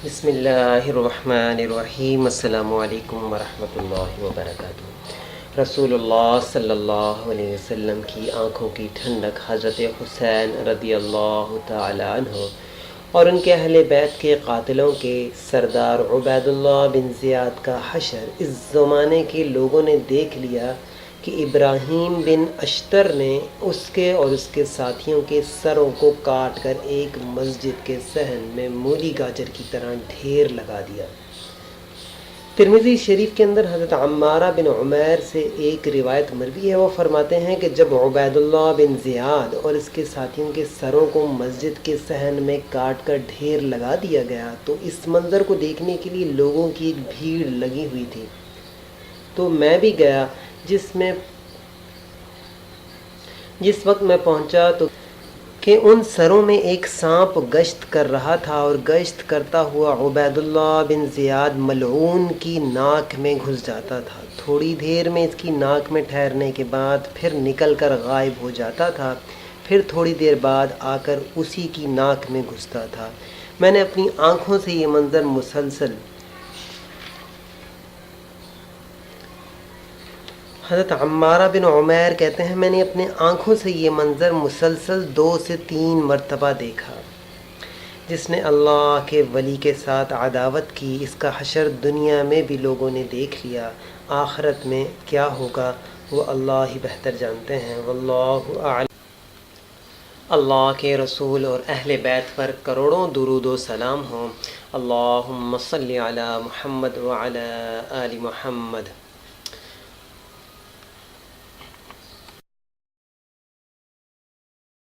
بسم اللہ الرحمن الرحیم۔ السلام علیکم ورحمۃ اللہ وبرکاتہ۔ رسول اللہ صلی اللہ علیہ وسلم کی آنکھوں کی ٹھنڈک حضرت حسین رضی اللہ تعالی عنہ اور ان کے اہل بیت کے قاتلوں کے سردار عبید اللہ بن زیاد کا حشر اس زمانے کے لوگوں نے دیکھ لیا کہ ابراہیم بن اشتر نے اس کے اور اس کے ساتھیوں کے سروں کو کاٹ کر ایک مسجد کے صحن میں مولی گاجر کی طرح ڈھیر لگا دیا۔ ترمذی شریف کے اندر حضرت عمارہ بن عمیر سے ایک روایت مروی ہے، وہ فرماتے ہیں کہ جب عبید اللہ بن زیاد اور اس کے ساتھیوں کے سروں کو مسجد کے صحن میں کاٹ کر ڈھیر لگا دیا گیا تو اس منظر کو دیکھنے کے لیے لوگوں کی ایک بھیڑ لگی ہوئی تھی، تو میں بھی گیا۔ جس وقت میں پہنچا تو کہ ان سروں میں ایک سانپ گشت کر رہا تھا اور گشت کرتا ہوا عبید اللہ بن زیاد ملعون کی ناک میں گھس جاتا تھا۔ تھوڑی دیر میں اس کی ناک میں ٹھہرنے کے بعد پھر نکل کر غائب ہو جاتا تھا، پھر تھوڑی دیر بعد آ کر اسی کی ناک میں گھستا تھا۔ میں نے اپنی آنکھوں سے یہ منظر مسلسل حضرت عمارہ بن عمیر کہتے ہیں میں نے اپنے آنکھوں سے یہ منظر مسلسل 2 سے 3 مرتبہ دیکھا۔ جس نے اللہ کے ولی کے ساتھ عداوت کی، اس کا حشر دنیا میں بھی لوگوں نے دیکھ لیا، آخرت میں کیا ہوگا وہ اللہ ہی بہتر جانتے ہیں۔ واللہ اعلم۔ اللہ کے رسول اور اہل بیت پر کروڑوں درود و سلام ہوں۔ اللہم صلی علی محمد وعلی آل محمد۔